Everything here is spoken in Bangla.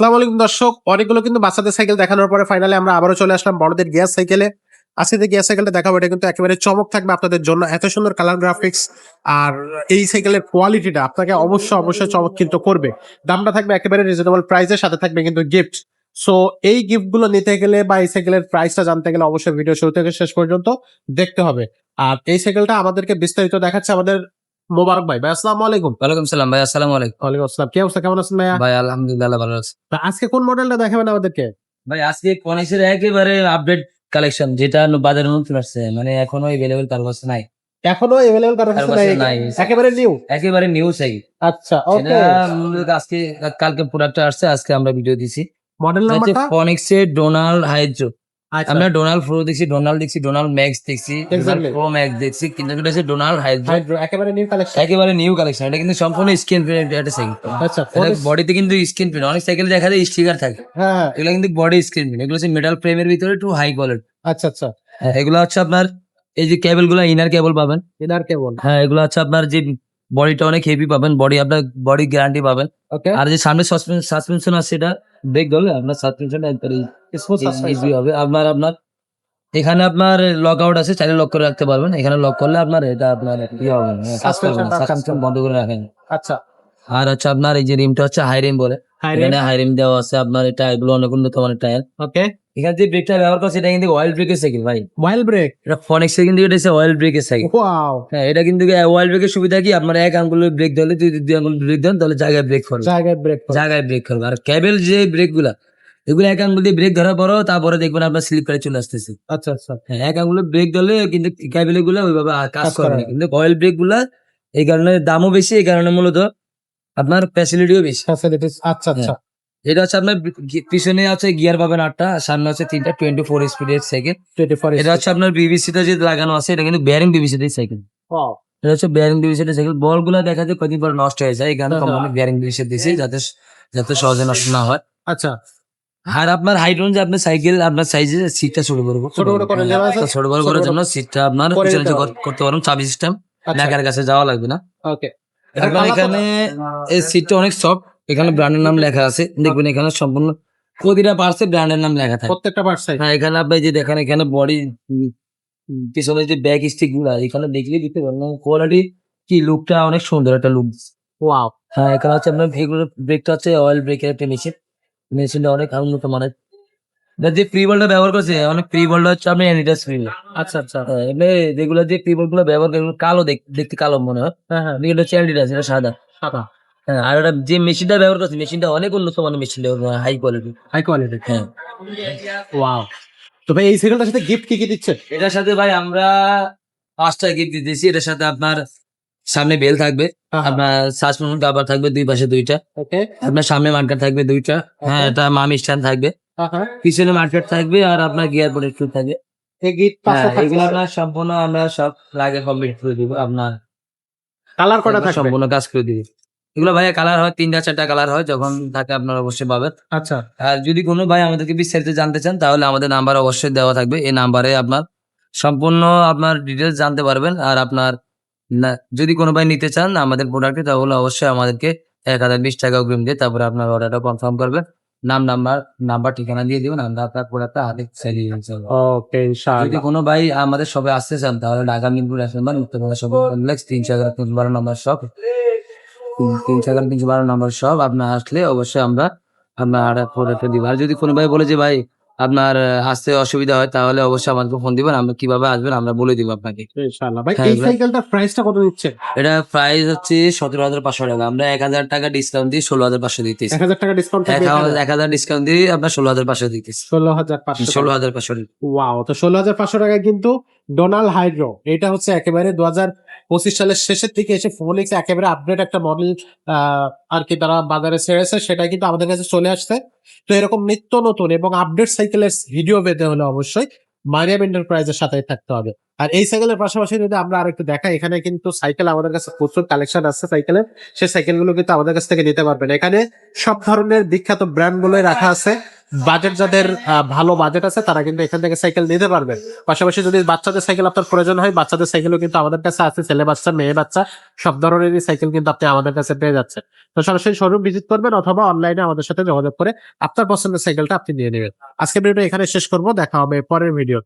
আসসালামু আলাইকুম দর্শক, অনেকগুলো কিন্তু বাচ্চাদের সাইকেল দেখানোর পরে ফাইনালি আমরা আবারও চলে আসলাম বড়দের গিয়ার সাইকেলে। আজকে যে গিয়ার সাইকেলটা দেখাবো এটা কিন্তু একেবারে চমক থাকবে আপনাদের জন্য। এত সুন্দর কালার গ্রাফিক্স আর এই সাইকেলের কোয়ালিটিটা আপনাকে অবশ্যই চমক কিন্তু করবে। দামটা থাকবে একেবারে রিজনেবল প্রাইসের সাথে থাকবে কিন্তু গিফট। সো এই গিফট গুলো নিতে গেলে বা এই সাইকেলের প্রাইসটা জানতে গেলে অবশ্যই ভিডিও শুরু থেকে শেষ পর্যন্ত দেখতে হবে। আর এই সাইকেলটা আমাদেরকে বিস্তারিত দেখাচ্ছে আমাদের মোবারক ভাই। ভাই আসসালামু আলাইকুম। ওয়ালাইকুম সালাম ভাই, আসসালামু আলাইকুম। ওয়ালাইকুম আসসালাম, কি অবস্থা, কেমন আছেন ভাইয়া? ভাই আলহামদুলিল্লাহ ভালো আছি। তা আজকে কোন মডেলটা দেখাবেন আমাদেরকে? ভাই আজকে কনিক্সের একেবারে আপডেট কালেকশন যেটা বাজারে নতুন আসছে, মানে এখনো अवेलेबल কার কাছে নাই। এখনো अवेलेबल করা কার হচ্ছে কাছে নাই, নাই, একেবারে নিউ। একেবারে নিউ চাই। আচ্ছা, এটা ওকে। মূলত আজকে কালকে প্রোডাক্টটা আসছে, আজকে আমরা ভিডিও দিছি। মডেল এটা হচ্ছে নাম্বারটা? ফনিক্সের ডোনাল হাইড্রো। আচ্ছা, আমরা ডোনাল প্রো দেখছি, ডোনাল দেখছি, ডোনাল ম্যাক্স দেখছি, ডোনাল Exactly. প্রো ম্যাক্স দেখছি, কিন্তু এটা হচ্ছে ডোনাল হাইড্রো। হাইড্রো একেবারে নিউ কালেকশন। একেবারে নিউ কালেকশন। এটা কিন্তু সম্পূর্ণ স্ক্রিন প্রিন্ট একটা সাইকেল। আচ্ছা, বডিতে কিন্তু স্ক্রিন প্রিন্ট, অনেক সাইকেল দেখা যায় স্টিকার থাকে, হ্যাঁ, এগুলো কিন্তু বডি স্ক্রিন প্রিন্ট। এগুলো হচ্ছে মেটাল ফ্রেমের ভিতরে একটু হাই কোয়ালিটি। আচ্ছা, এগুলো হচ্ছে আপনার এই যে কেবল গুলো, ইনার কেবল পাবেন। ইনার কেবল। হ্যাঁ, এগুলো হচ্ছে আপনার যে বডিটা অনেক হেভি পাবেন, আপনার বডি গ্যারান্টি পাবেন। ওকে, আর যে সামনে সাসপেনশন আছে, এটা ব্রেক ধরলে আপনার সাসপেনশন স্মুথ ইজি হবে। আপনার এখানে আপনার লক আউট আছে, চাইলে লক করে রাখতে পারবেন। এখানে লক করলে আপনার এটা আপনার কি হবে, সাসপেনশন বন্ধ করে রাখেন। আচ্ছা, আর হচ্ছে আপনার এই যে রিমটা হচ্ছে হাই রিম বলে, হাই এখানে হাই রিম দেওয়া আছে। আপনার এটা এগুলো অনেক উন্নত মানের টায়ার। ওকে। এখানে যে ব্রেকটা ব্যবহার করছে এটা কিন্তু অয়েল ব্রেকের সাইকেল ভাই। ওয়াইল ব্রেক, এটা ফনিক্সের কিন্তু এটা হচ্ছে অয়েল ব্রেকের সাইকেল। ওয়াও, হ্যাঁ, এটা কিন্তু অয়েল ব্রেকের সুবিধা কি, আপনার এক আঙ্গুলে ব্রেক ধরলে যদি দুই আঙ্গুল ব্রেক দেন তাহলে জায়গায় ব্রেক করবে, জায়গায় ব্রেক। জায়গায় ব্রেক করবে। আর ক্যাবেল যে ব্রেক গুলা, এগুলো এক আঙ্গুল দিয়ে ব্রেক ধরার পরও তারপরে দেখবেন আপনার স্লিপ করে চলে আসতেছে। আচ্ছা, হ্যাঁ, এক আঙ্গুলে ব্রেক ধরলে কিন্তু ক্যাবেল গুলা ওইভাবে কাজ কাজ করে করে না। না। কিন্তু অয়েল ব্রেক গুলা এই কারণে দামও বেশি, এই কারণে মূলত আপনার ফ্যাসিলিটিও বেশি। ফ্যাসিলিটিস, আচ্ছা, হ্যাঁ, এটা হচ্ছে আপনার পিছনে আছে গিয়ার পাবেন 8টা, সামনে আছে 3টা 24 স্পিডের সাইকেল। 24 এটা হচ্ছে আপনার বিবিসিটা যে লাগানো আছে, এটা কিন্তু বেয়ারিং বিবিসির সাইকেল। ওয়াও, এটা হচ্ছে বেয়ারিং ডিভিশনের সাইকেল। বল গুলা দেখা যায় কদিন পর নষ্ট হয়ে যায়, এখানে হ্যাঁ, কোম্পানি বেয়ারিং ডিভিশন দিয়েছে যাতে যাতে সহজে নষ্ট না হয়। আচ্ছা। আর আপনার হাইড্রোন যে আপনার সাইকেল আপনার সাইজে সিটটা ছোট বড় ছোট বড় করে নেওয়া আছে? ছোট বড় করার জন্য সিটটা আপনার করে পিছনে নিতে পারবেন। করতে পারবেন। চাবি সিস্টেম, আচ্ছা, লেখার কাছে যাওয়া লাগবে না। ওকে। আপনার এখানে এই সিটটা অনেক সফট, এখানে ব্র্যান্ডের নাম লেখা আছে, দেখবেন এখানে সম্পূর্ণ প্রতিটা পার্টসে ব্র্যান্ডের নাম লেখা থাকে। প্রত্যেকটা পার্ট সাইজ। হ্যাঁ, এখানে আপনি যে দেখেন এখানে বডি পিছনে যে ব্যাক স্টিক গুলা এখানে দেখলে দিতে পারবেন কোয়ালিটি কি, লুকটা অনেক সুন্দর একটা লুক। ওয়াও, হ্যাঁ, এখানে হচ্ছে আপনার ব্রেকটা হচ্ছে অয়েল ব্রেকের একটা মেশিন, মেশিনটা অনেক উন্নত মানের। এটা যে ফ্রি বলটা ব্যবহার করছে, অনেক ফ্রি বলটা হচ্ছে আপনি অ্যাডিডাস ফ্রি। আচ্ছা, হ্যাঁ, এমনি যেগুলো যে ফ্রি বল গুলো ব্যবহার করে এগুলো কালো দেখতে কালো মনে হয়, হ্যাঁ, এটা হচ্ছে অ্যাডিডাস, এটা সাদা। সাদা, হ্যাঁ, আর এটা যে মেশিনটা ব্যবহার করছে, মেশিনটা অনেক উন্নত মানের machine, high quality. High quality. হ্যাঁ, ওয়াও। তো ভাই এই সাইকেলটার সাথে গিফট কি দিচ্ছেন? এটার সাথে ভাই আমরা 5টা গিফট দিতেছি। এটার সাথে আপনার সামনে বেল থাকবে, আপনার সাসপেনশন কভার থাকবে 2 পাশে 2টা, ওকে, আপনার সামনে মার্কার থাকবে 2টা। হ্যাঁ, এটা মামি স্ট্যান্ড থাকবে, হ্যাঁ, পিছনে মার্কেট থাকবে, আর আপনার গিয়ার প্রোটেক্টর থাকবে। এই গিফট হ্যাঁ, পাশে এগুলো থাকবে। আপনার সম্পূর্ণ আমরা সব লাগে কমপ্লিট করে দিব। আপনার কালার করা একবার থাকবে? সম্পূর্ণ কাজ করে দিবি। এগুলো ভাইয়া কালার হয় 3টা 4টা কালার হয়, যখন থাকে আপনার অবশ্যই পাবেন। আচ্ছা, আর যদি কোনো ভাই আমাদেরকে বিস্তারিত জানতে চান তাহলে আমাদের নাম্বার অবশ্যই দেওয়া থাকবে, এই নাম্বারে আপনার সম্পূর্ণ আপনার ডিটেলস জানতে পারবেন। আর আপনার যদি কোনো ভাই নিতে চান আমাদের প্রোডাক্টে, তাহলে অবশ্যই আমাদেরকে 1020 টাকা অগ্রিম দিয়ে তারপরে আপনার অর্ডারটা কনফার্ম করবেন। নাম্বার ঠিকানা দিয়ে দিবেন, আমরা আপনার প্রোডাক্টটা হাতে ছেড়ে দিবেন। ওকে, যদি ইনশাআল্লাহ। কোনো ভাই আমাদের সবে আসতে চান তাহলে ঢাকা মিরপুর আসবেন, উত্তরবঙ্গ সব 312 নম্বর শপ, 312 নম্বর শপ। আপনার আসলে অবশ্যই আমরা আপনার প্রোডাক্টটা দিব। আর যদি কোনো ভাই বলে যে ভাই আপনার আসতে অসুবিধা হয়, তাহলে অবশ্যই আমাদেরকে ফোন দিবেন, আমরা কিভাবে আসবেন আমরা বলে দিব আপনাকে। ইনশাআল্লাহ। ভাই হ্যাঁ, এই সাইকেলটার প্রাইসটা কত দিচ্ছেন? এটা প্রাইস হচ্ছে 17,500 টাকা। আমরা 1000 টাকা ডিসকাউন্ট দিয়ে 16,500 দিতেছি। 1000 টাকা ডিসকাউন্ট থাকবে এখানে? 1000 ডিসকাউন্ট দিয়ে আপনার 16,500 দিতেছি। 16,500 টাকা। 16,500। ওয়াও। তো 16,500 টাকায় কিন্তু ডোনাল হাইড্রো, এটা হচ্ছে একেবারে 2025 সালের শেষের দিকে এসে ফোনিক্স একেবারে আপডেট একটা মডেল আর কি তারা বাজারে ছেড়েছে, সেটা কিন্তু আমাদের কাছে চলে আসছে। তো এরকম নিত্য নতুন এবং আপডেট সাইকেলের ভিডিও পেতে হলে অবশ্যই মারিয়াম এন্টারপ্রাইজের সাথেই থাকতে হবে। আর এই সাইকেলের পাশাপাশি যদি আমরা আরেকটু দেখাই, এখানে কিন্তু সাইকেল আমাদের কাছে প্রচুর কালেকশন আছে সাইকেলের, সেই সাইকেলগুলো কিন্তু আমাদের কাছ থেকে নিতে পারবেন। এখানে সব ধরনের বিখ্যাত ব্র্যান্ড গুলোই রাখা আছে। বাজেট যাদের ভালো বাজেট আছে তারা কিন্তু এখান থেকে সাইকেল নিতে পারবে। পাশাপাশি যদি বাচ্চাদের সাইকেল আপনার প্রয়োজন হয়, বাচ্চাদের সাইকেলও কিন্তু আমাদের কাছে আছে, ছেলে বাচ্চা মেয়ে বাচ্চা সব ধরনেরই সাইকেল কিন্তু আপনি আমাদের কাছে পেয়ে যাচ্ছেন। তো সরাসরি শোরুম ভিজিট করবেন অথবা অনলাইনে আমাদের সাথে যোগাযোগ করে আপনার পছন্দের সাইকেলটা আপনি নিয়ে নেবেন। আজকের ভিডিওটা এখানে শেষ করব, দেখা হবে পরের ভিডিও।